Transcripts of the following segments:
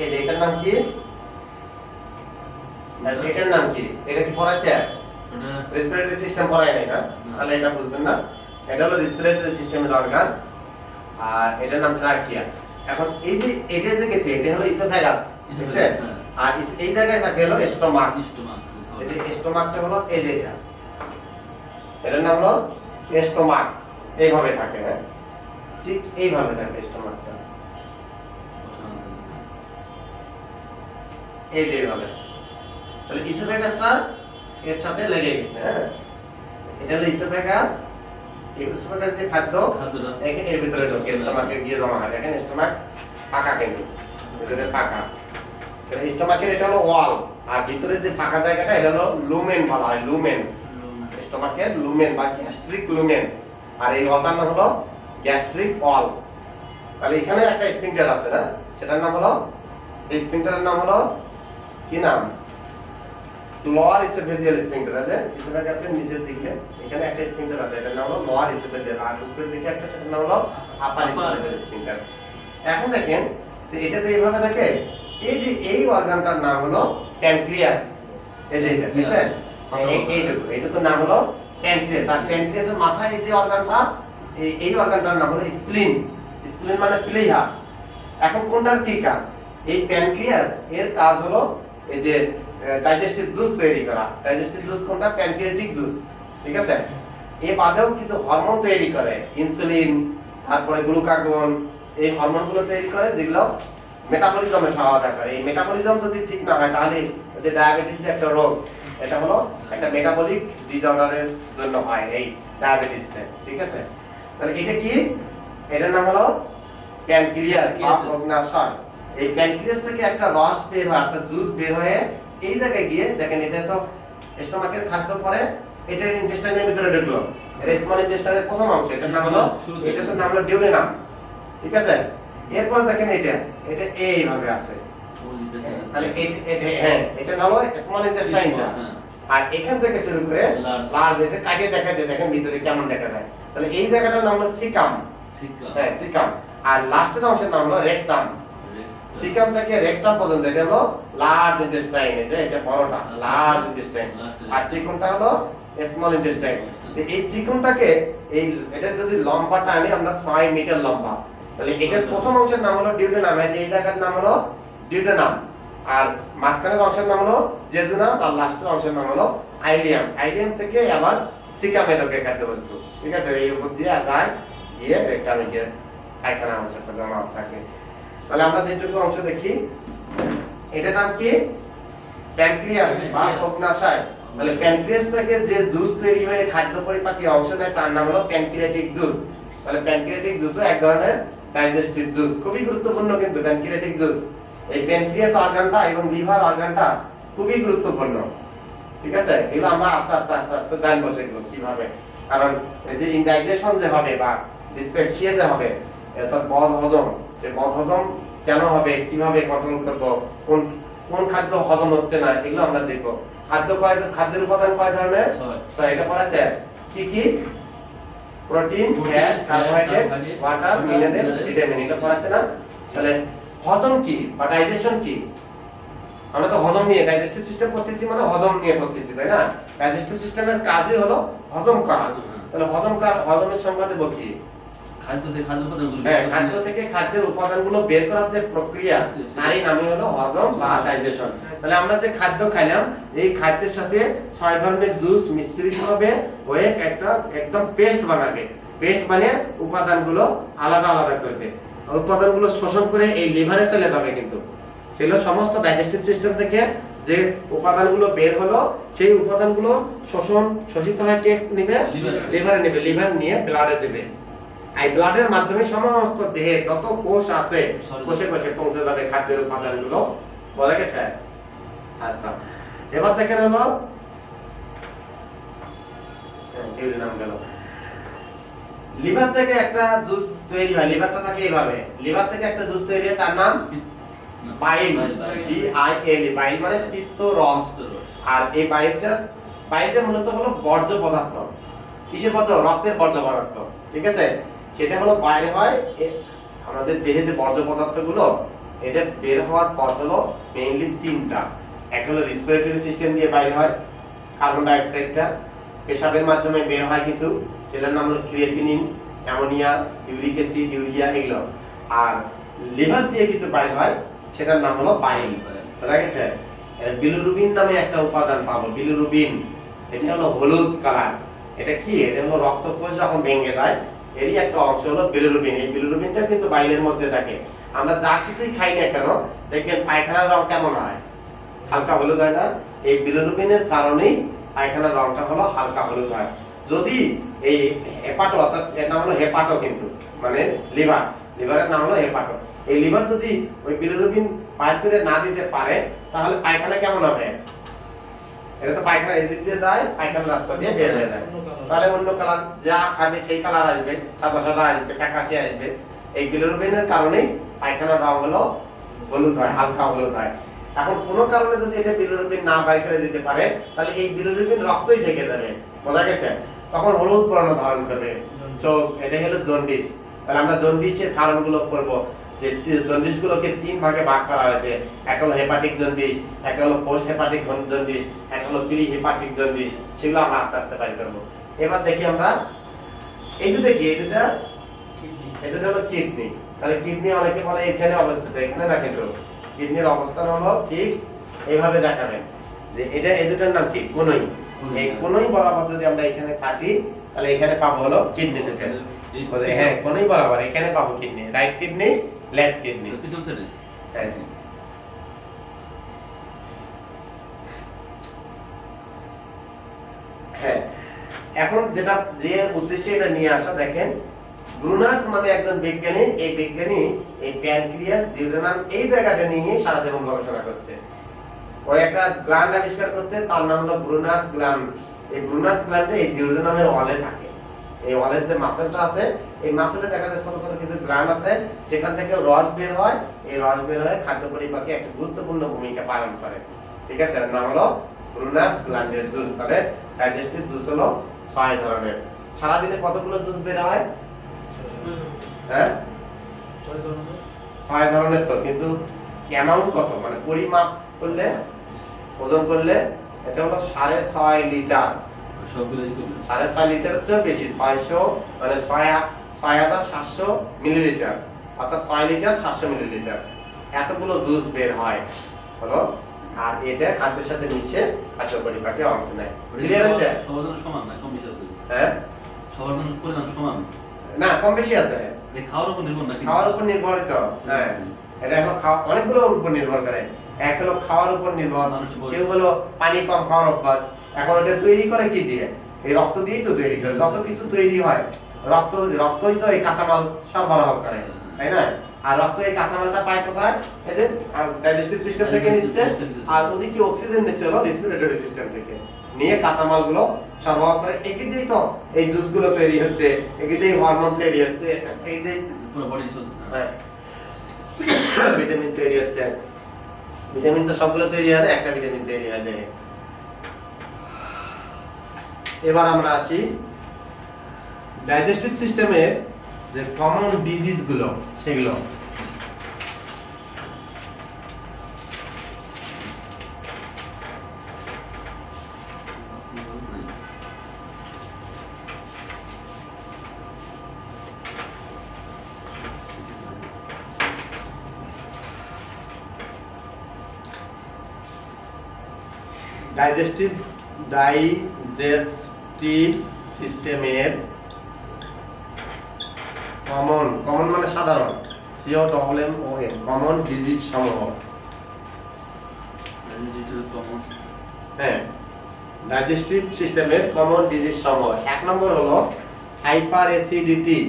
এই যে এটার নাম কি, এটার নাম কি, এটা কি পড়াইছে? রেসপিরেটরি সিস্টেম পড়ায় নাই না, তাহলে এটা বুঝবেন না। এটা হলো রেসপিরেটরি সিস্টেমের অর্গান, আর এটার নাম ট্রাকিয়া। এখন এই যে এটা যে গেছে এটা হলো ইসোফেগাস, ঠিক আছে? আর এই জায়গায় থাকে হলো স্টোমাক। এই যে স্টোমাকটা হলো এই যে এটা, এটার নাম হলো স্টোমাক। এইভাবে থাকে, হ্যাঁ ঠিক এইভাবে থাকে স্টোমাকটা, এই যে এইভাবে। তাহলে ইসোফেগাসটা এর সাথে লেগে গেছে, হ্যাঁ এটা হলো ইসোফেগাস। এই ইসোফেগাস দিয়ে খাদ্যটা এর ভিতরে ঢোকে, স্টোমাকে গিয়ে জমা হয়। দেখেন স্টোমাক ফাঁকা, কিন্তু ভিতরে ফাঁকা। তাহলে স্টোমাকের এটা হলো ওয়াল, আর ভিতরে যে ফাঁকা জায়গাটা এটা হলো লুমেন বলা হয়, লুমেন। স্টোমাকের লুমেন বা গ্যাস্ট্রিক লুমেন, আর এই ওয়ালটার নাম হলো গ্যাস্ট্রিক ওয়াল। তাহলে এখানে একটা স্ফিংক্টার আছে না, সেটার নাম হলো, এই স্ফিংক্টারের নাম হলো কি নাম? লোয়ার ইসোফেজিয়াল স্ফিংক্টার আছে, ইসোফেগাসের নিচের দিকে এখানে একটা স্ফিংক্টার আছে, এটার নাম হলো লোয়ার ইসোফেজিয়াল, আর উপরের দিকে একটা, সেটার নাম হলো আপার ইসোফেজিয়াল স্ফিংক্টার। এখন দেখেন যে এটা তো এইভাবে থাকে। এই যে এই অর্গানটার নাম হলো প্যানক্রিয়াস। এই যে এটা, ঠিক আছে? এইটুকু নাম হলো প্যানক্রিয়াস। আর প্যানক্রিয়াসের মাথায় এই যে অর্গানটা, এই অর্গানটার নাম হলো স্প্লিন। স্প্লিন মানে প্লীহা। এখন কোনটার কি কাজ? এই প্যানক্রিয়াস এর কাজ হলো এই যে ডাইজেস্টিভ জুস তৈরি করা। ডাইজেস্টিভ জুস কোনটা? প্যানক্রিয়াটিক জুস, ঠিক আছে? এই বাদেও কিছু হরমোন তৈরি করে, ইনসুলিন, তারপরে গ্লুকাগন, এই হরমোনগুলো তৈরি করে যেগুলো মেটাবলিজমে সহায়তা করে। এই মেটাবলিজম যদি ঠিক না হয় তাহলে যে ডায়াবেটিস যে একটা রোগ, এটা হলো একটা মেটাবলিক ডিসঅর্ডারের জন্য হয় এই ডায়াবেটিসটা, ঠিক আছে? তাহলে এটা কি? এটার নাম হলো প্যানক্রিয়াস বা অগ্ন্যাশয়। এই প্যানক্রিয়াস থেকে একটা রস বের হয়, একটা জুস বের হয়ে এই জায়গায় গিয়ে, দেখেন এটা তো স্টোমাকের খাদ্য পরে এটা ইন্টেস্টাইনের ভিতরে ঢুকলো, এটা স্মল ইন্টেস্টাইনের প্রথম অংশ, এটার নাম হলো, এটার নাম হলো ডিউডেনাম, ঠিক আছে? এরপরে দেখেন এটা এইভাবে আছে, তাহলে হ্যাঁ এটা হলো স্মল ইন্টেস্টাইনটা। আর এখান থেকে শুরু করে লার্জ, এটা কাটিয়ে দেখা যায়, দেখেন ভিতরে কেমন দেখা যায়। তাহলে এই জায়গাটার নাম হলো সিকাম, হ্যাঁ সিকাম। আর লাস্টের অংশের নাম হলো রেকটাম। সিকাম থেকে রেকটাম পর্যন্ত এটা হলো লার্জ ইন্টেস্টাইন, এটা বড়টা লার্জ ইন্টেস্টাইন, আর চিকনটা হলো স্মল ইন্টেস্টাইন। এই চিকনটাকে এই এটা যদি লম্বাটা আনি আমরা 6 মিটার লম্বা, তাহলে এটার প্রথম অংশের নাম হলো ডিউডেনাম, এই জায়গার নাম হলো ডিউডেনাম। আর মাঝখানের অংশের নাম হলো জেজুনাম, আর লাস্টের অংশের নাম হলো আইলিয়াম। আইলিয়াম থেকে আবার সিকামে ঢোকে খাদ্যবস্তু, ঠিক আছে? এই উপর দিয়ে যায় গিয়ে রেকটামে গিয়ে পায়খানা অংশটা জমা থাকে। তাহলে আমরা যেটুকু অংশ দেখি, এটার নাম কি? প্যানক্রিয়াস বা অগ্ন্যাশয়। তাহলে প্যানক্রিয়াস থেকে যে জুস তৈরি হয়ে খাদ্য পরিপাকে অংশ নেয় তার নাম হলো প্যানক্রিয়াটিক জুস। তাহলে প্যানক্রিয়াটিক জুসও এক ধরনের ডাইজেস্টিভ জুস, খুবই গুরুত্বপূর্ণ কিন্তু প্যানক্রিয়াটিক জুস। এই প্যানক্রিয়াস অর্গানটা এবং লিভার অর্গানটা খুবই গুরুত্বপূর্ণ, ঠিক আছে? এগুলো আমরা আস্তে আস্তে আস্তে আস্তে জানবো সেগুলো কিভাবে, কারণ এই যে ইনডাইজেশন যে হবে বা ডিসপেপসিয়া যে হবে, অর্থাৎ বদ হজম, এই বদ হজম কেন হবে, কিভাবে কন্ট্রোল করব, কোন কোন খাদ্য হজম হচ্ছে না, এগুলো আমরা দেখব। খাদ্যের উপাদান কয় ধরনের? এটা পড়াছে কি কি? Protein, fat, carbohydrate, water, mineral, vitamin, এটা পড়াছে না? তাহলে হজম কি বা ডাইজেশন কি? আমরা তো হজম নিয়ে ডাইজেস্টিভ সিস্টেম করতেছি, মানে হজম নিয়ে করতেছি, তাই না? ডাইজেস্টিভ সিস্টেমের কাজই হলো হজম করা। তাহলে হজমের সংজ্ঞা দেব কি? খাদ্য থেকে খাদ্যের উপাদানগুলো বের করার যে প্রক্রিয়া, তারই নামই হলো হজম বা ডাইজেশন। তাহলে আমরা যে খাদ্য খাইলাম, এই খাদ্যের সাথে 6 ধরনের জুস মিশ্রিত হবে হয়ে একটা একদম পেস্ট বানাবে। পেস্ট বানিয়ে উপাদানগুলো আলাদা আলাদা করবে, উপাদানগুলো শোষণ করে এই লিভারে চলে যাবে। কিন্তু সেগুলো সমস্ত ডাইজেস্টিভ সিস্টেম থেকে যে উপাদানগুলো বের হলো, সেই উপাদানগুলো শোষিত হয়ে কে নেবে? লিভারে নেবে। লিভার নিয়ে ব্লাডে দেবে। এই ব্লাডের মাধ্যমে সমস্ত দেহে যত কোষ আছে কোষে কোষে পৌঁছে যাবে খাদ্যের উপাদানগুলো, বলা গেছে? আচ্ছা, এবার দেখেন হলো নাম গেল, লিভার থেকে একটা জুস তৈরি হয়। লিভারটা থাকে এইভাবে, লিভার থেকে একটা জুস তৈরি হয়, তার নাম বাইল, BIL, বাইল মানে পিত্ত রস। আর এই বাইলটা মূলত হলো বর্জ্য পদার্থ। কিসের বর্জ্য? রক্তের বর্জ্য পদার্থ, ঠিক আছে? সেটা হলো বাইরে হয় আমাদের দেহে যে বর্জ্য পদার্থগুলো, এটা বের হওয়ার পথ হলো মেইনলি তিনটা। একটা হলো রেসপিরেটরি সিস্টেম দিয়ে বাইরে হয় কার্বন ডাই অক্সাইডটা, পেশাবের মাধ্যমে বের হয় কিছু, সেটার নাম হলো creatinine, ammonia, uric acid, urea এগুলো। আর লিভার দিয়ে কিছু বাইরে হয়, সেটার নাম হলো বাইল। বুঝা গেছে? এর বিলিরুবিন নামে একটা উপাদান পাবো, বিলিরুবিন। এটা হলো হলুদ কালার। এটা কি? এটা হলো রক্তকোষ যখন ভেঙে যায় এরই একটা অংশ হলো বিলিরুবিন। এই বিলিরুবিনটা কিন্তু বাইলের মধ্যে থাকে। আমরা যা কিছুই খাই না কেন দেখবেন পায়খানার রং কেমন হয়? হালকা হলুদ হয় না? এই বিলিরুবিনের কারণেই পায়খানার রংটা হলো হালকা হলুদ হয়। যদি এই হেপাটো, অর্থাৎ এর নাম হলো হেপাটো, কিন্তু মানে লিভার, লিভারের নাম হলো হেপাটো। এই লিভার যদি ওই বিলিরুবিন বাইর করে না দিতে পারে তাহলে পায়খানা কেমন হবে? এটা তো পায়খানা এদিক দিয়ে যায়, পায়খানার রাস্তা দিয়ে বের হয়ে যায়, তাহলে অন্য কালার, যা খাবে সেই কালার আসবে, সাদা সাদা আসবে, ফ্যাকাশে আসবে। এই বিলিরুবিনের কারণেই পায়খানার রং হলো হলুদ হয়, হালকা হলুদ হয়। এখন কোনো কারণে যদি এটা বিলিরুবিন না বাইর করে দিতে পারে তাহলে এই বিলিরুবিন রক্তই থেকে যাবে। বোঝা গেছে? তখন হলুদ বর্ণ ধারণ করবে চোখ। এটা হলো জন্ডিস। তাহলে আমরা জন্ডিসের কারণগুলো করব। যে জন্ডিসগুলোকে তিন ভাগে ভাগ করা হয়েছে। একটা হলো হেপাটিক জন্ডিস, একটা হলো পোস্ট হেপাটিক জন্ডিস, একটা হলো প্রি হেপাটিক জন্ডিস। সেগুলো আমরা আস্তে আস্তে বাইর করব। এবার দেখি আমরা এই দুটো কি, এই দুটো হলো কিডনি। তাহলে কিডনি অনেকে বলে এখানে অবস্থিত, এখানে না, কিন্তু কিডনির অবস্থান হলো ঠিক এইভাবে দেখাবেন যে এটা, এই দুটোর নাম কি? কোনই। এই কোনই বরাবর যদি আমরা এখানে কাটি তাহলে এখানে পাবো হলো কিডনি দুটো। হ্যাঁ, কোনই বরাবর এখানে পাবো kidney, right kidney, left kidney. হ্যাঁ, এখন যেটা যে উদ্দেশ্যে এটা নিয়ে আসা, দেখেন ব্রুনার্স মানে একজন বিজ্ঞানী, এই বিজ্ঞানী এই প্যানক্রিয়াস, ডিউডেনাম এই জায়গাটা নিয়ে সারা জীবন গবেষণা করছে। ওই একটা গ্ল্যান্ড আবিষ্কার করছে, তার নাম হলো ব্রুনার্স গ্ল্যান্ড। এই ব্রুনার্স গ্ল্যান্ডে এই ডিউডেনামের ওয়ালে থাকে। এই ওয়ালের যে মাসেলটা আছে, এই মাসেলে দেখা যায় ছোট ছোট কিছু গ্ল্যান্ড আছে, সেখান থেকে রস বের হয়। এই রস বের হয়ে খাদ্য পরিপাকে একটা গুরুত্বপূর্ণ ভূমিকা পালন করে। ঠিক আছে? এর নাম হলো ব্রুনার্স গ্ল্যান্ডের জুস। তাহলে ডাইজেস্টিভ জুস হলো 6 ধরনের। সারাদিনে কতগুলো জুস বের হয়? হ্যাঁ, 6 ধরনের। তো কিন্তু অ্যামাউন্ট কত, মানে পরিমাপ করলে, ওজন করলে এটা হলো 6.5 লিটার। 6.5 লিটারের চেয়ে বেশি, 600 মানে 6700 মিলিলিটার, অর্থাৎ 6 লিটার 700 মিলিলিটার। এতগুলো জুস বের হয় হলো। আর এটা খাদ্যের সাথে মিশে খাদ্য পরিপাকে অংশ নেয়। ক্লিয়ার আছে? সবার জন্য সমান না, কম বেশি আছে? হ্যাঁ, সবার জন্য পরিমাণ সমান না, কম বেশি আছে। খাওয়ার উপর নির্ভর না, খাওয়ার উপর নির্ভরিত। হ্যাঁ, এটা হলো অনেকগুলোর উপর নির্ভর করে। এক হলো খাওয়ার উপর নির্ভর, কেউ হলো পানি কম খাওয়ার অভ্যাস। এখন এটা তৈরি করে কি দিয়ে? এই রক্ত দিয়েই তো তৈরি করে, যত কিছু তৈরি হয় রক্তই তো এই কাঁচামাল সরবরাহ করে, তাই না? আর রক্ত এই কাঁচামালটা পায় কোথায়? এই যে ডাইজেস্টিভ সিস্টেম থেকে নিচ্ছে, আর ওদিকে অক্সিজেন নিচ্ছে হলো রেসপিরেটরি সিস্টেম থেকে, নিয়ে কাঁচামালগুলো সরবরাহ করে। একই দিয়েই তো এই জুসগুলো তৈরি হচ্ছে, একই দিয়েই হরমোন তৈরি হচ্ছে, এই যে পুরো বডি চলছে। হ্যাঁ, ভিটামিন তৈরি হচ্ছে। ভিটামিন তো সবগুলো তৈরি হয় না, একটা ভিটামিন তৈরি হয় দেহে। এবার আমরা আসি ডাইজেস্টিভ সিস্টেমে যে কমন ডিজিজ গুলো, সেগুলো। ডাইজেস্টিভ সিস্টেমের কমন মানে সাধারণ, COMMON, কমন ডিজিজ সমূহ। হ্যাঁ, ডাইজেস্টিভ সিস্টেমের কমন ডিজিজ সমূহ। 1 নম্বর হলো হাইপার অ্যাসিডিটি।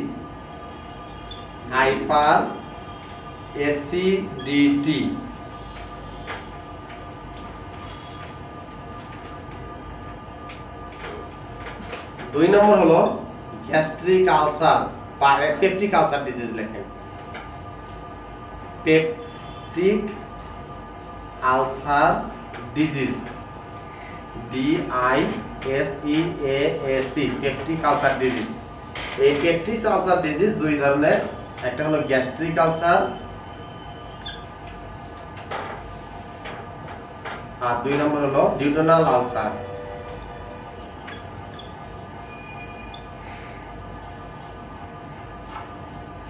দুই নম্বর হলো গ্যাস্ট্রিক আলসার বা পেপটিক আলসার ডিজিজ। লেখেন peptic ulcer disease, DISEASC, peptic ulcer disease. এই পেপটিক আলসার ডিজিজ দুই ধরনের, একটা হলো গ্যাস্ট্রিক আলসার, আর 2 নম্বর হলো ডিউডেনাল আলসার।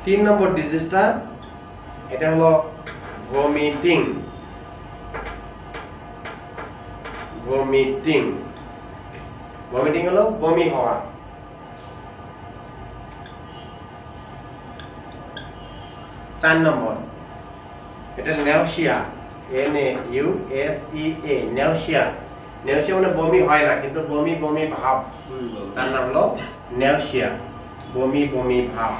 3 নম্বর ডিজিজটা এটা হলো ভমিটিং। ভমিটিং ভমিটিং হলো বমি হওয়া। 4 নম্বর এটা নেউসিয়া, NAUSEA, নেউসিয়া। নেউসিয়া মানে বমি হয় না কিন্তু বমি বমি ভাব, তার নাম হলো নেউসিয়া, বমি বমি ভাব।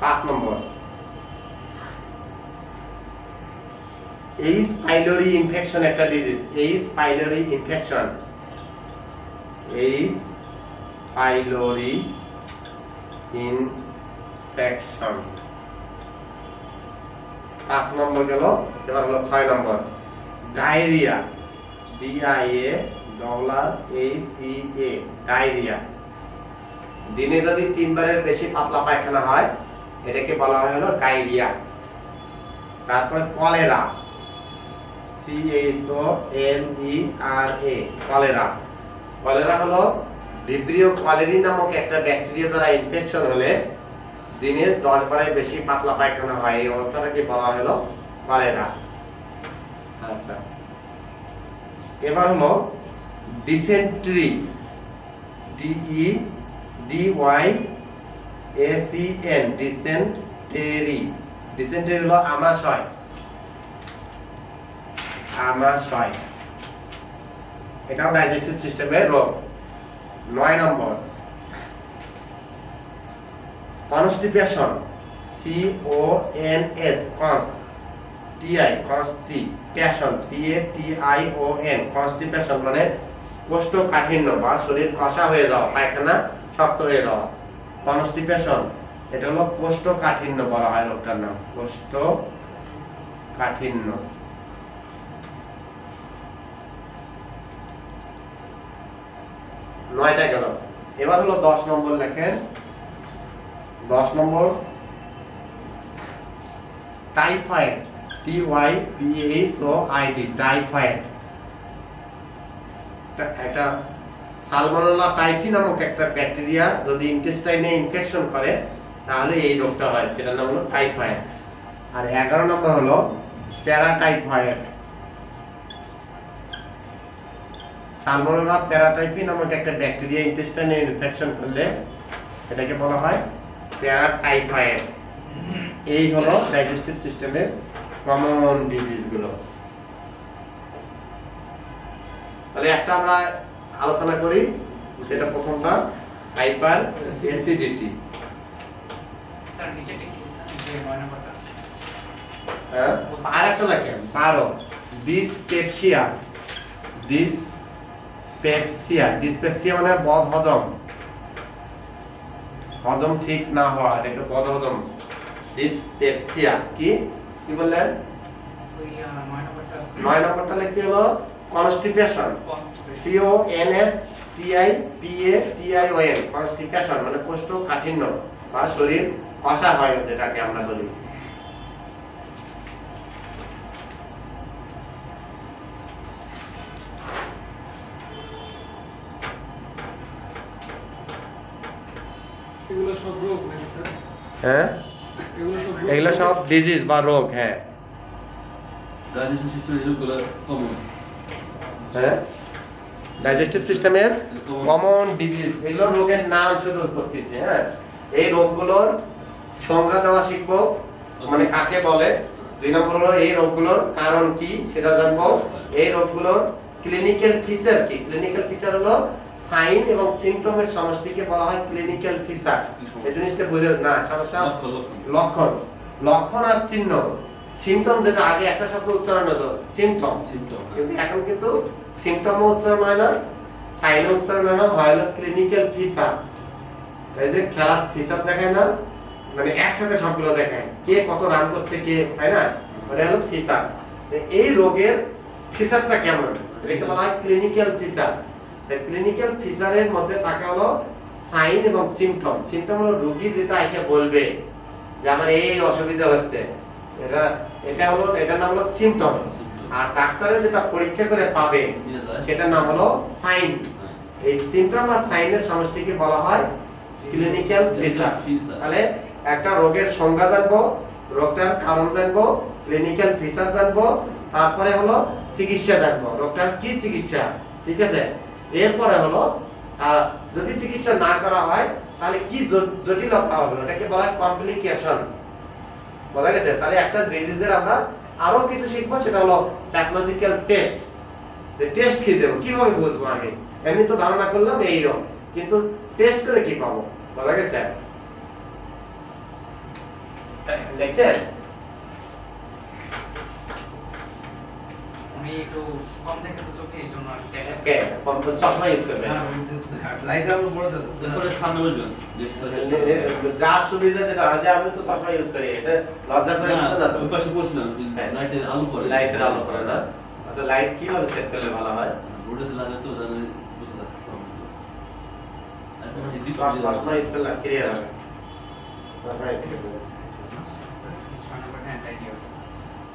5 নম্বর এইচ পাইলোরি ইনফেকশন একটা disease. H pylori infection, H pylori infection. 5 নম্বর গেল। এবার হলো 6 নম্বর ডায়রিয়া, DIARRHEA, ডায়রিয়া। দিনে যদি 3 বারের বেশি পাতলা পায়খানা হয় এটাকে বলা হয় হলো ডায়রিয়া। তারপরে কলেরা, CHOLERA, কলেরা। কলেরা হলো ভিব্রিও কলেরি নামক একটা ব্যাকটেরিয়া দ্বারা ইনফেকশন হলে দিনে 10 বারের বেশি পাতলা পায়খানা হয়, এই অবস্থাটাকে বলা হলো কলেরা। আচ্ছা, এবার হলো ডিসেন্ট্রি, DEDYACN, ডিসেন্টেরি। ডিসেন্টেরি হলো আমাশয়। আমাশয় এটাও ডাইজেস্টিভ সিস্টেমের রোগ। 9 number constipation, CONS, constipation, PATION, constipation মানে কোষ্ঠকাঠিন্য বা শরীর কষা হয়ে যাওয়া, পায়খানা শক্ত হয়ে যাওয়া। কনস্টিপেশন এটা হলো কোষ্ঠকাঠিন্য বলা হয় রোগটার নাম, কোষ্ঠকাঠিন্য। 9টা গেল। এবার হলো 10 নম্বর লেখেন। 10 নম্বর টাইফয়েড, TYPHOID, টাইফয়েড। এটা সালমোনেলা টাইফি নামক একটা ব্যাকটেরিয়া যদি ইন্টেস্টাইনে ইনফেকশন করে তাহলে এই রোগটা হয়, সেটার নাম হলো টাইফয়েড। আর 11 নম্বর হলো প্যারাটাইফয়েড। সালমোনেলা প্যারাটাইফি নামক একটা ব্যাকটেরিয়া ইন্টেস্টাইনে ইনফেকশন করলে এটাকে বলা হয় প্যারাটাইফয়েড। এই হলো ডাইজেস্টিভ সিস্টেমের কমন ডিজিজ গুলো। তাহলে একটা আমরা আলোচনা করি, সেটা প্রথমটা হাইপার অ্যাসিডিটি। স্যার নিচে কি যে 9 নম্বরটা হ্যাঁ, আর একটা লেখেন 12 ডিসপেপসিয়া। ডিসপেপসিয়া মানে বদ হজম, হজম ঠিক না হওয়া, এটাকে বদ হজম। ডিসপেপসিয়া কি কি বললেন? ওই 9 নম্বরটা 9 নম্বরটা লেখছি হলো কনস্টিপেশন, CONSTIPATION, কনস্টিপেশন মানে কোষ্ঠকাঠিন্য বা শরীর কষা হয় যেটাকে আমরা বলি। এগুলো সব রোগ নাকি স্যার? হ্যাঁ, এগুলো সব ডিজিজ বা রোগ। হ্যাঁ ডাইজেশন সিস্টেমের রোগগুলো কমন। হ্যাঁ, ডাইজেস্টিভ সিস্টেমের কমন ডিজিজ, এগুলো রোগের নাম শুধু করতেছি। হ্যাঁ, এই রোগগুলোর সংজ্ঞা দেওয়া শিখবো, মানে কাকে বলে। 2 নম্বর হলো এই রোগগুলোর কারণ কি সেটা জানবো। এই রোগগুলোর ক্লিনিক্যাল ফিচার কি? ক্লিনিক্যাল ফিচার হলো সাইন এবং সিম্পটমের সমষ্টিকে বলা হয় ক্লিনিক্যাল ফিচার। এই জিনিসটা বুঝে না সমস্যা। লক্ষণ, লক্ষণ আর চিহ্ন। সিম্পটম যেটা আগে একটা শব্দ উচ্চারণ হতো সিম্পটম, কিন্তু এখন কিন্তু সিম্পটমও উচ্চারণ হয় না, সাইনও উচ্চারণ হয় না, হয় হলো ক্লিনিক্যাল ফিচার। এই যে খেলার ফিচার দেখায় না, মানে একসাথে সবগুলো দেখায়, কে কত রান করছে কে, তাই না? ওটা হলো ফিচার। এই রোগের ফিচারটা কেমন এটাকে বলা হয় ক্লিনিক্যাল ফিচার। ক্লিনিক্যাল ফিচারের মধ্যে থাকে হলো সাইন এবং সিম্পটম। সিম্পটম হলো রোগী যেটা এসে বলবে যে আমার এই অসুবিধা হচ্ছে, এটা হলো, এটার নাম হলো সিম্পটম। আর ডাক্তারে যেটা পরীক্ষা করে পাবে সেটার নাম হলো সাইন। এই সিম্পটম আর সাইনের সমষ্টিকে বলা হয় ক্লিনিক্যাল ফিচার। তাহলে একটা রোগের সংজ্ঞা জানবো, রোগটার কারণ জানবো, ক্লিনিক্যাল ফিচার জানবো, তারপরে হলো চিকিৎসা জানবো, রোগটার কি চিকিৎসা, ঠিক আছে। এরপরে হলো যদি চিকিৎসা না করা হয় তাহলে কি জটিলতা হবে, ওটাকে বলা হয় কমপ্লিকেশন, বোঝা গেছে। তাহলে একটা ডিজিজের আমরা আরো কিছু শিখবো, সেটা হলো প্যাথোলজিক্যাল টেস্ট। যে টেস্ট কি দেবো, কিভাবে বুঝবো আমি, এমনি তো ধারণা করলাম এই রকম, কিন্তু টেস্ট করে কি পাবো, বোঝা গেছে। দেখছেন আমি একটু কম দেখে তো চোখে, এই জন্য আর কি ওকে কম চশমা ইউজ করবে, লাইটটা আমরা বড় দাও দেখো সামনে বসবেন যার সুবিধা যেটা হয়, যে আমি তো চশমা ইউজ করি, এটা লজ্জা করে কিছু না তো। ওই পাশে বসছিলাম লাইটের আলো পড়ে, লাইটের আলো পড়ে না। আচ্ছা লাইট কিভাবে সেট করলে ভালো হয়? বোর্ডে লাগে তো জানে বুঝতে পারছো। এখন হিন্দি চশমা ইউজ করলে ক্লিয়ার হবে। চশমা ইউজ করলে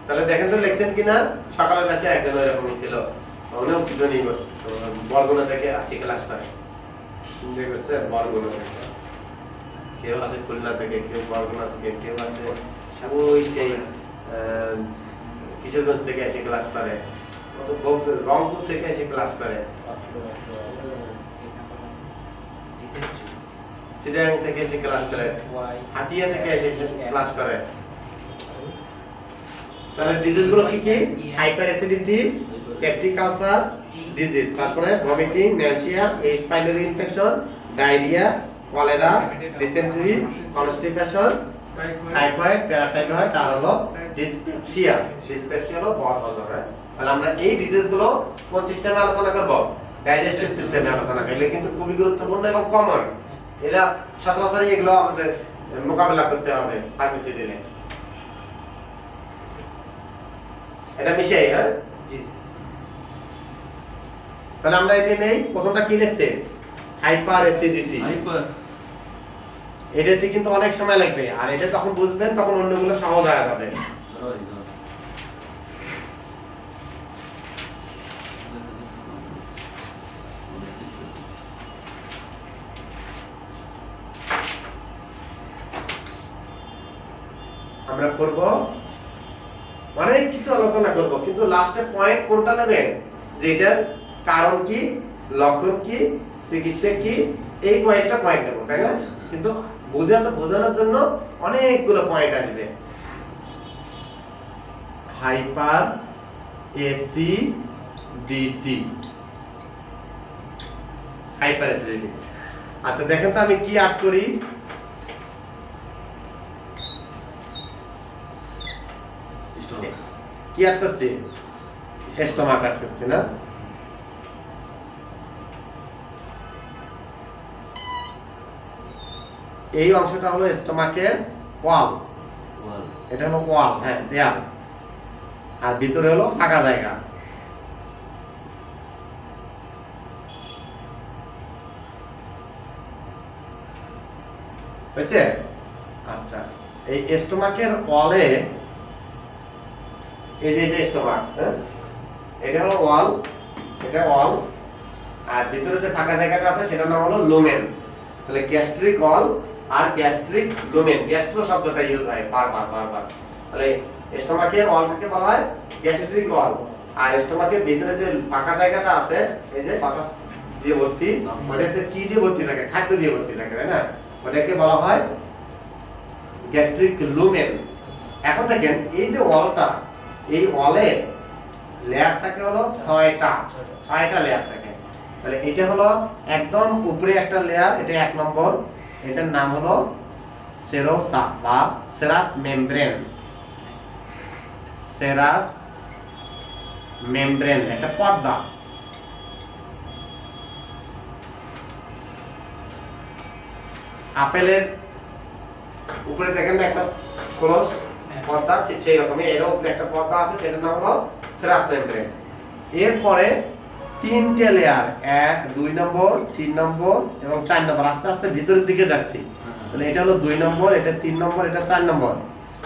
তাহলে দেখেন তো লিখছেন কিনা। সকালের কাছে একজন এরকমই ছিল, অনেক কিছু নিয়ে বসছে, বরগুনা থেকে আর্টিকেল আসবে, দেখছে বরগুনা থেকে, কেউ আছে খুলনা থেকে, কেউ বরগুনা থেকে, কেউ আছে ওই সেই কিশোরগঞ্জ থেকে এসে ক্লাস করে, রংপুর থেকে এসে ক্লাস করে, চিটাগাং থেকে এসে ক্লাস করে, হাতিয়া থেকে এসে ক্লাস করে। তাহলে ডিজিজ গুলো কি কি? Hyperacidity, peptic ulcer disease, তারপরে ভমিটিং, ন্যাউসিয়া, স্পাইনারি infection, diarrhoea, cholera, dysentery, constipation, typhoid, paratyphoid, আর হলো ডিসপেপসিয়া। ডিসপেপসিয়া হলো বদহজম। তাহলে আমরা এই ডিজিজ গুলো কোন সিস্টেমে আলোচনা করব? ডাইজেস্টিভ সিস্টেমে আলোচনা করব। এগুলো কিন্তু খুবই গুরুত্বপূর্ণ এবং কমন, এরা সচরাচর এগুলো আমাদের মোকাবেলা করতে হবে ফার্মেসি দিলে। এটা মিশাই, হ্যাঁ জি। তাহলে আমরা এতে নেই, প্রথমটা কি লিখছে? Hyper acidity. হাইপার এটাতে কিন্তু অনেক সময় লাগবে, আর এটা যখন বুঝবেন তখন অন্যগুলো সহজ হয়ে যাবে। আমরা করব অনেক কিছু আলোচনা করব, কিন্তু লাস্টে পয়েন্ট কোনটা নেবেন, যে এটার কারণ কি, লক্ষণ কি, চিকিৎসা কি, এই কয়েকটা পয়েন্ট নেব, তাই না? কিন্তু বোঝানোর জন্য অনেকগুলো পয়েন্ট আসবে। Hyper acidity, hyper acidity. আচ্ছা দেখেন তো আমি কি আর্ট করি। কি আর্ট করছি? স্টোমাক আর্ট করছি না? এই অংশটা হলো স্টোমাকের ওয়াল, এটা হলো ওয়াল, হ্যাঁ দেয়াল, আর ভিতরে হলো ফাঁকা জায়গা। হয়েছে? আচ্ছা এই স্টোমাকের ওয়ালে, এই যে এটা স্টোমাক, হ্যাঁ এটা হলো ওয়াল, এটা ওয়াল, আর ভিতরে যে ফাঁকা জায়গাটা আছে সেটার নাম হলো লুমেন। তাহলে গ্যাস্ট্রিক ওয়াল আর গ্যাস্ট্রিক লুমেন, গ্যাস্ট্রো শব্দটা ইউজ হয় বারবার বারবার। তাহলে স্টোমাকের ওয়ালটাকে বলা হয় গ্যাস্ট্রিক ওয়াল, আর স্টোমাকের ভিতরে যে ফাঁকা জায়গাটা আছে, এই যে বাতাস দিয়ে ভর্তি, ওটাতে কি দিয়ে ভর্তি থাকে? খাদ্য দিয়ে ভর্তি থাকে, তাই না? ওটাকে বলা হয় গ্যাস্ট্রিক লুমেন। এখন দেখেন এই যে ওয়ালটা, এই ওয়ালে লেয়ার থাকে হলো 6টা লেয়ার থাকে। তাহলে এটা হলো একদম উপরে একটা লেয়ার, এটা 1 নম্বর, এটার নাম হলো সেরোসা বা সেরাস মেমব্রেন। সেরাস মেমব্রেন একটা পর্দা। আপেলের উপরে দেখেন না একটা ক্রস পর্দা, ঠিক সেই রকমই এর উপরে একটা পর্দা আছে, সেটার নাম হলো সেরাস মেমব্রেন। এরপরে 3টে লেয়ার, 1, 2 নম্বর, 3 নম্বর এবং 4 নম্বর, আস্তে আস্তে ভিতরের দিকে যাচ্ছি। তাহলে এটা হলো 2 নম্বর, এটা 3 নম্বর, এটা 4 নম্বর।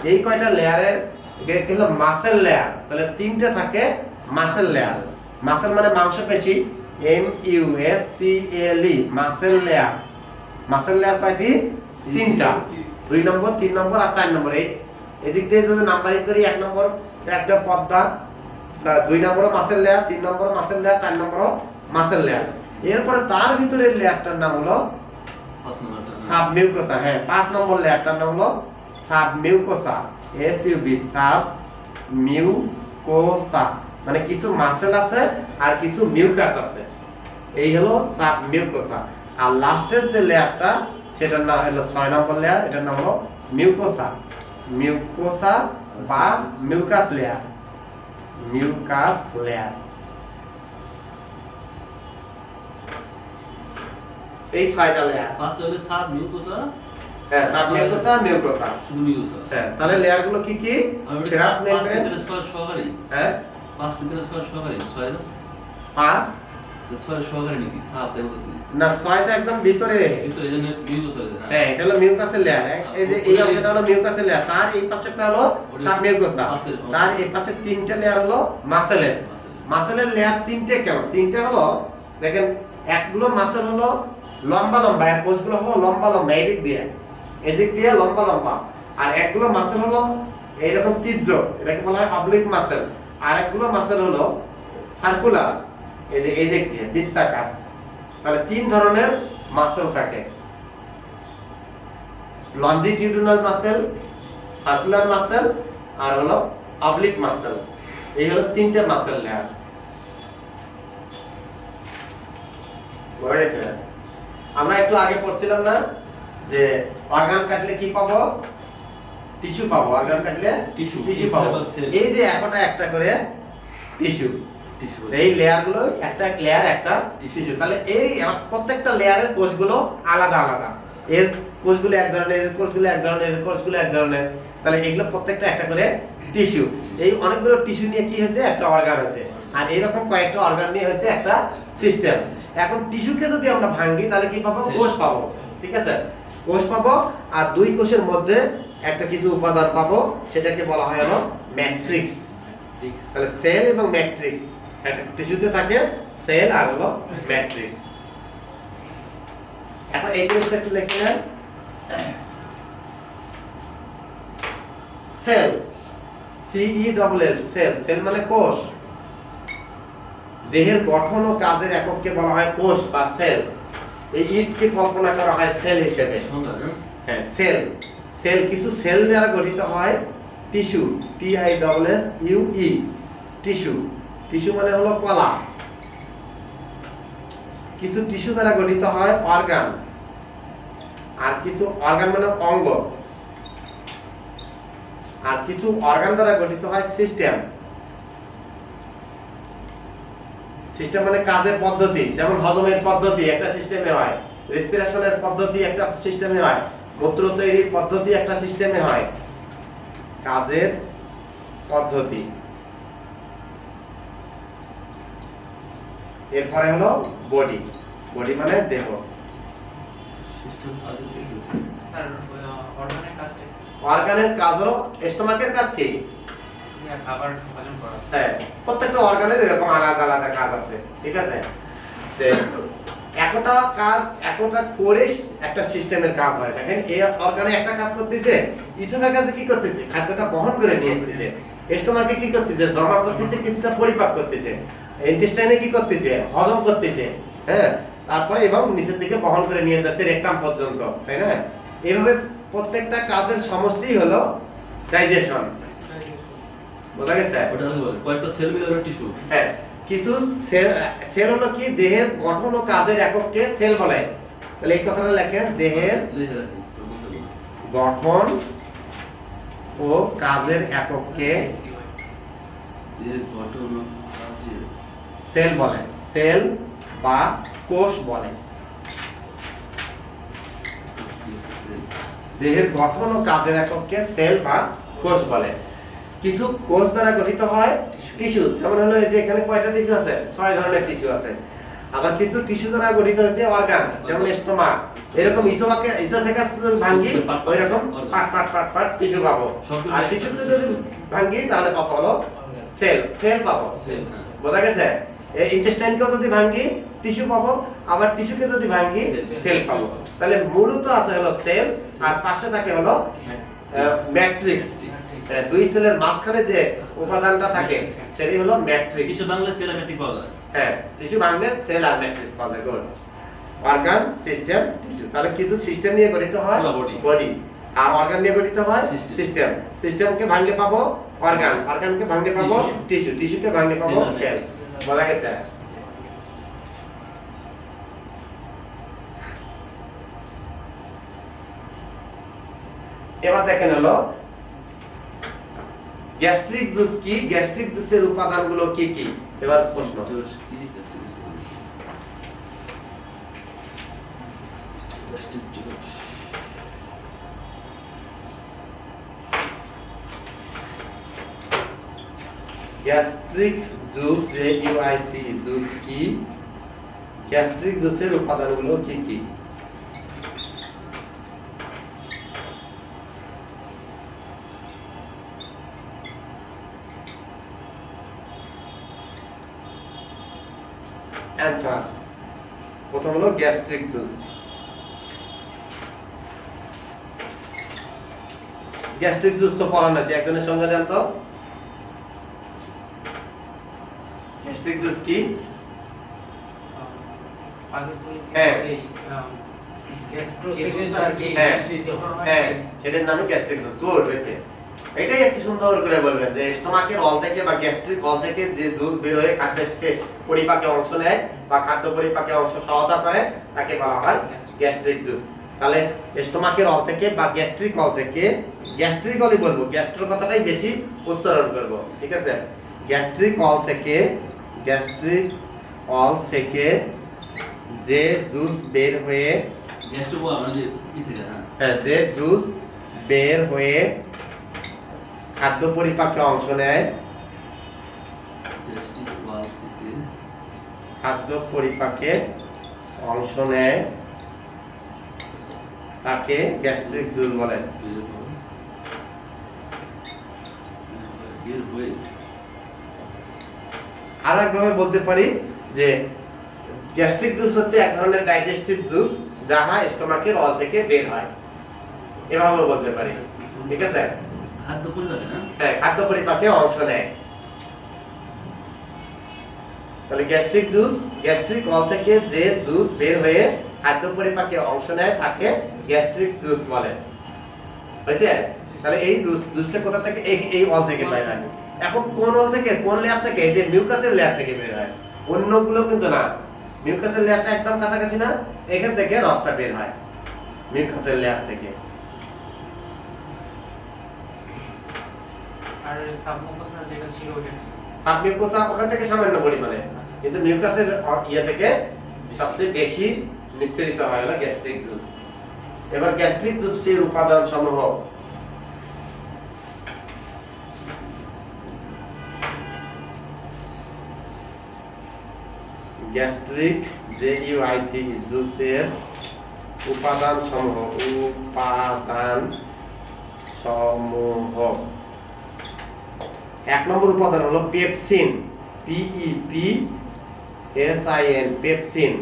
এই কয়টা লেয়ারের এখানে কি হলো মাসেল লেয়ার, তাহলে তিনটে থাকে মাসেল লেয়ার। মাসেল মানে মাংসপেশি, MUSCLE muscle layer. Muscle layer কয়টি? তিনটা, 2 নম্বর 3 নম্বর আর 4 নম্বর। এদিক দিয়ে যদি নাম্বারিং করি 1 নম্বর একটা পর্দা, 2 নম্বরও মাসেল লেয়ার, 3 নম্বরও মাসেল লেয়ার, 4 নম্বরও মাসেল লেয়ার। এরপরে তার ভিতরের লেয়ারটার নাম হলো সাবমিউকোসা। হ্যাঁ, 5 নম্বর লেয়ারটার নাম হলো সাবমিউকোসা, SUB সাবমিউকোসা, মানে কিছু মাসেল আছে আর কিছু মিউকাস আছে, এই হলো সাবমিউকোসা। আর লাস্টের যে লেয়ারটা সেটার নাম হলো 6 নম্বর লেয়ার, এটার নাম হলো মিউকোসা। মিউকোসা বা মিউকাস লেয়ার, মিউকাস লেয়ার। এই 6টা লেয়ার। পাঁচটা হলো সাবমিউকোসা। হ্যাঁ, সাবমিউকোসা, মিউকোসা। শুধু মিউকোসা। হ্যাঁ, তাহলে লেয়ার গুলো কি কি? Serous membrane. হ্যাঁ, 5 ভিতরে স্কয়ার সহকারী 6 না? 5 6 সহকারী নাকি? 7 এর মতো না, 6 তো একদম ভিতরে। ভিতরে এজন্য মিউকোসা আছে। হ্যাঁ, এটা হলো মিউকাসের লেয়ার। এই যে এই অংশটা হলো মিউকাসের লেয়ার, তার এই পাশেরটা হলো সাবমিউকোসা, তার এই পাশে 3টে লেয়ার হলো মাসেলের। মাসেলের লেয়ার 3টে কেন? 3টে হলো, দেখেন, একগুলো মাসেল হলো লম্বা লম্বা, আর কোষগুলো হলো লম্বা লম্বা এদিক দিয়ে লম্বা লম্বা, আর একগুলো মাসেল হলো এইরকম তীর্য, এটাকে বলা হয় অবলিক মাসেল। আর একগুলো মাসেল হলো সার্কুলার, এই যে এই দিক দিয়ে বৃত্তাকার। তাহলে 3 ধরনের মাসেল থাকে, লঞ্জিটিউডিনাল মাসেল, সার্কুলার মাসেল আর হলো অবলিক মাসেল। এই হলো 3টে মাসেল লেয়ার। বুঝা গেছে? আমরা একটু আগে পড়ছিলাম না যে অর্গান কাটলে কি পাবো? টিস্যু পাবো। অর্গান কাটলে টিস্যু পাবো। এই যে একটা করে টিস্যু, এই লেয়ার গুলো একটা লেয়ার একটা টিস্যু। তাহলে এই প্রত্যেকটা লেয়ারের কোষগুলো আলাদা আলাদা, এর কোষগুলো এক ধরনের, এর কোষগুলো এক ধরনের, এর কোষগুলো এক ধরনের। তাহলে এগুলো প্রত্যেকটা একটা করে টিস্যু। এই অনেকগুলো টিস্যু নিয়ে কি হয়েছে? একটা অর্গান হয়েছে। আর এইরকম কয়েকটা অর্গান নিয়ে হয়েছে একটা সিস্টেম। এখন টিস্যুকে যদি আমরা ভাঙি তাহলে কি পাবো? কোষ পাবো। ঠিক আছে, কোষ পাবো। আর 2 কোষের মধ্যে একটা কিছু উপাদান পাবো, সেটাকে বলা হয় হলো ম্যাট্রিক্স। তাহলে সেল এবং ম্যাট্রিক্স, একটা টিস্যুতে থাকে সেল আর হলো ম্যাট্রিক্স। এখন এই জিনিসটা একটু লিখে নেন। Sell, CELL, sell. সেল মানে কোষ। দেহের গঠন ও কাজের একককে বলা হয় কোষ বা সেল। এই ইটকে কল্পনা করা হয় সেল হিসেবে। হ্যাঁ, সেল। সেল কিছু সেল দ্বারা গঠিত হয় টিস্যু, TISSUE, টিস্যু। টিস্যু মানে হলো কলা। কিছু টিস্যু দ্বারা গঠিত হয় অর্গান, আর কিছু অর্গান মানে অঙ্গ, আর কিছু অর্গান দ্বারা গঠিত হয় সিস্টেম। সিস্টেম মানে কাজের পদ্ধতি, যেমন হজমের পদ্ধতি একটা সিস্টেমে হয়, রেসপিরেশনের পদ্ধতি একটা সিস্টেমে হয়, মূত্র তৈরির পদ্ধতি একটা সিস্টেমে হয়। কাজের পদ্ধতি। এরপরে হলো বডি। বডি মানে দেহ। স্যার অর্গানের কাজটা অর্গানের কাজ হলো, স্টোমাকের কাজ কি? খাবার হজম করা। হ্যাঁ, প্রত্যেকটা অর্গানের এরকম আলাদা আলাদা কাজ আছে। ঠিক আছে, একটা কাজ একটা করে একটা সিস্টেমের কাজ হয়। দেখেন, এই অর্গানে একটা কাজ করতেছে, ইসোফেগাসে কি করতেছে? খাদ্যটা বহন করে নিয়ে আসতেছে। স্টোমাকে কি করতেছে? জমা করতেছে, কিছুটা পরিপাক করতেছে। ইন্টেস্টাইনে কি করতেছে? হজম করতেছে। হ্যাঁ, তারপরে এবং নিচের দিকে বহন করে নিয়ে যাচ্ছে রেকটাম পর্যন্ত, তাই না? এইভাবে প্রত্যেকটা কাজের সমষ্টি হলো ডাইজেশন। বোঝা গেছে? ওটা বলে কয়েকটা সেল মিলে একটা টিস্যু। হ্যাঁ, কিছু সেল হলো কি? দেহের গঠন ও কাজের একককে সেল বলে। তাহলে এই কথাটা লেখেন, দেহের গঠন ও কাজের একককে সেল বলে, সেল বা কোষ বলে। দেহের গঠন ও কাজের একককে সেল বা কোষ বলে। কিছু কোষ দ্বারা গঠিত হয় টিস্যু, যেমন হলো এই যে এখানে কয়টা টিস্যু আছে? 6 ধরনের টিস্যু আছে। আবার কিছু টিস্যু দ্বারা গঠিত হচ্ছে অর্গান, যেমন স্টোমাক। এরকম ইসোফেগাস যদি ভাঙি ওইরকম পাট টিস্যু পাবো। আর টিস্যুতে যদি ভাঙি তাহলে পাবো হলো সেল পাবো। বোঝা গেছে? ইন্টেস্টাইনকেও যদি ভাঙি টিস্যু পাবো, আবার টিস্যুকে যদি ভাঙি সেল পাবো। তাহলে মূলত আছে হলো সেল, আর পাশে থাকে হলো ম্যাট্রিক্স। দুই সেলের মাঝখানে যে উপাদানটা থাকে সেটি হলো ম্যাট্রিক্স। টিস্যু ভাঙলে সেল আর ম্যাট্রিক্স পাওয়া যায়। হ্যাঁ, টিস্যু ভাঙলে সেল আর ম্যাট্রিক্স পাওয়া যায়। গুড। Organ, system, tissue. তাহলে কিছু সিস্টেম নিয়ে গঠিত হয় বডি, আর অর্গান নিয়ে গঠিত হয় সিস্টেম। সিস্টেমকে ভাঙলে পাবো অর্গান, অর্গানকে ভাঙলে পাবো টিস্যু, টিস্যুকে ভাঙলে পাবো সেল। বলা গেছে? এবার দেখেন হলো গ্যাস্ট্রিক জুস কি, গ্যাস্ট্রিক জুসের উপাদানগুলো কি কি। এবার প্রশ্ন, গ্যাস্ট্রিক জুস GUIC জুস কি, গ্যাস্ট্রিক জুসের উপাদানগুলো কি কি। অ্যানসার প্রথম হলো গ্যাস্ট্রিক জুস। গ্যাস্ট্রিক জুস তো পড়ানো আছে, একজনের সঙ্গে দেন তো। গ্যাস্ট্রিক জুস কি? সেটার নামে গ্যাস্ট্রিক জুস। গুড হয়েছে। এটাই একটু সুন্দর করে বলবেন যে স্টোমাকের অল থেকে বা গ্যাস্ট্রিক অল থেকে যে জুস বের হয়ে খাদ্যের পরিপাকে অংশ নেয় বা খাদ্য পরিপাকে অংশ সহায়তা করে তাকে বলা হয় গ্যাস্ট্রিক জুস। তাহলে স্টোমাকের অল থেকে বা গ্যাস্ট্রিক অল থেকে, গ্যাস্ট্রিক অলই বলবো, গ্যাস্ট্রো কথাটাই বেশি উচ্চারণ করব, ঠিক আছে? গ্যাস্ট্রিক অল থেকে, গ্যাস্ট্রিক অল থেকে যে জুস বের হয়ে, যে জুস বের হয়ে খাদ্য পরিপাকে অংশ নেয়, খাদ্য পরিপাকে অংশ নেয় তাকে গ্যাস্ট্রিক জুস বলে। আর একভাবে বলতে পারি যে গ্যাস্ট্রিক জুস হচ্ছে এক ধরনের ডাইজেস্টিভ জুস যাহা স্টোমাকের অল থেকে বের হয়, এভাবে বলতে পারি, ঠিক আছে? খাদ্য পরিপাকে, হ্যাঁ, খাদ্য পরিপাকে অংশ নেয়। তাহলে গ্যাস্ট্রিক জুস, গ্যাস্ট্রিক অল থেকে যে জুস বের হয়ে খাদ্য পরিপাকে অংশ নেয় তাকে গ্যাস্ট্রিক জুস বলে। বুঝছে? তাহলে এই জুসটা কোথা থেকে? এই অল থেকে বের হয়। এখন কোন অল থেকে, কোন লেয়ার থেকে? এই যে মিউকাসের লেয়ার থেকে বের হয়, অন্যগুলো কিন্তু না। মিউকাসের লেয়ারটা একদম কাছাকাছি না, এখান থেকে রসটা বের হয় মিউকাসের লেয়ার থেকে। আর সাবমিউকোসা যেটা ছিল ওটা, সাবমিউকোসা ওখান থেকে সামান্য পরিমাণে, কিন্তু মিউকাসের ইয়ে থেকে সবচেয়ে বেশি নিঃসরিত হয় হলো গ্যাস্ট্রিক জুস। এবার গ্যাস্ট্রিক জুসের উপাদান সমূহ। গ্যাস্ট্রিক GUIC জুসের উপাদান সমূহ, উপাদান সমূহ। এক নম্বর উপাদান হলো পেপসিন, PEPSIN, পেপসিন।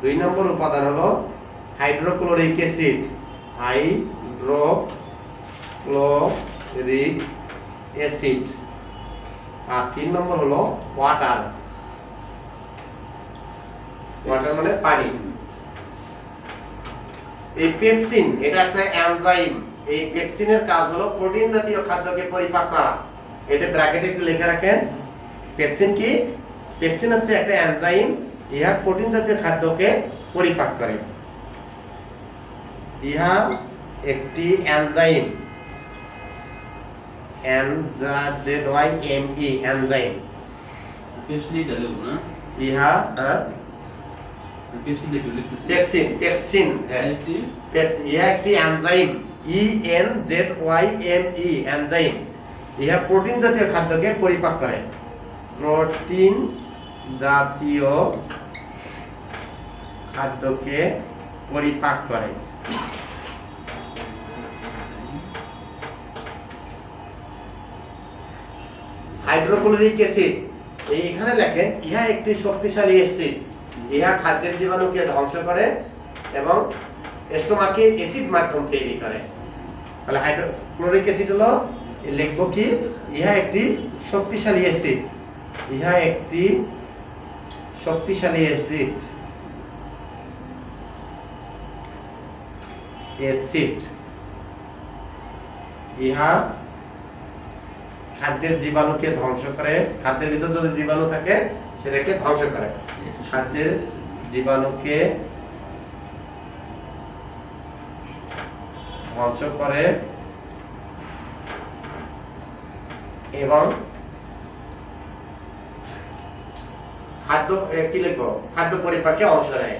দুই নম্বর উপাদান হলো হাইড্রোক্লোরিক অ্যাসিড, হাইড্রোক্লোরিক অ্যাসিড। আর তিন নম্বর হলো ওয়াটার, ওয়াটার মানে পানি। এই পেপসিন এটা একটা এনজাইম। এই পেপসিনের কাজ হলো প্রোটিন জাতীয় খাদ্যকে পরিপাক করা। এটা ব্র্যাকেটে একটু লিখে রাখেন। পেপসিন কি? পেপসিন হচ্ছে একটা এনজাইম, ইহা প্রোটিন জাতীয় খাদ্যকে পরিপাক করে। ইহা একটি এনজাইম, ENZYME, এনজাইম। পেপসিনটা লিখব না? ইহা পেপসিন লিখে লিখতেছি। পেপসিন ইহা একটি এনজাইম, ENZYME, এনজাইম। ইহা প্রোটিন জাতীয় খাদ্যকে পরিপাক করে। প্রোটিন জাতীয় খাদ্যকে পরিপাক করে। হাইড্রোক্লোরিক অ্যাসিড এইখানে লেখেন ইহা একটি শক্তিশালী অ্যাসিড, ইহা খাদ্যের জীবাণুকে ধ্বংস করে এবং স্টোমাকে অ্যাসিড মাধ্যম তৈরি করে। তাহলে হাইড্রোক্লোরিক অ্যাসিড হলো লিখবো কি ইহা একটি শক্তিশালী অ্যাসিড, ইহা একটি শক্তিশালী অ্যাসিড, অ্যাসিড ইহা খাদ্যের জীবাণুকে ধ্বংস করে, খাদ্যের ভিতর যদি জীবাণু থাকে সেটাকে ধ্বংস করে, খাদ্যের জীবাণুকে ধ্বংস করে এবং খাদ্য কি লিখবো খাদ্য পরিপাকে অংশ নেয়।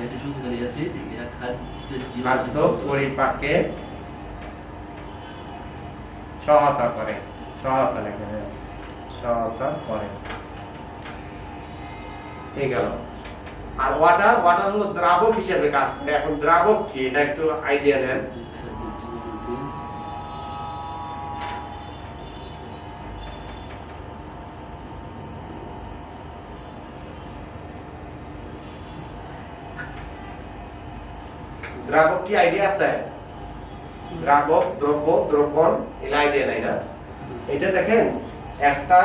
এটা শক্তিশালী অ্যাসিড, এটা খাদ্য পরিপাকে সহায়তা করে, সহায়তা লেখে, সহায়তা করে। ঠিক গেল। আর ওয়াটার হলো দ্রাবক হিসেবে কাজ করে। এখন দ্রাবক কি এটা একটু আইডিয়া নেন। দ্রাবক কি আইডিয়া আছে? দ্রাবক, দ্রব্য, দ্রবণ এর আইডিয়া নাই না? এটা দেখেন একটা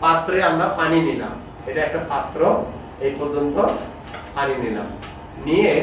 পাত্রে আমরা পানি নিলাম, এটা একটা পাত্র, এই পর্যন্ত পানি নিলাম, নিয়ে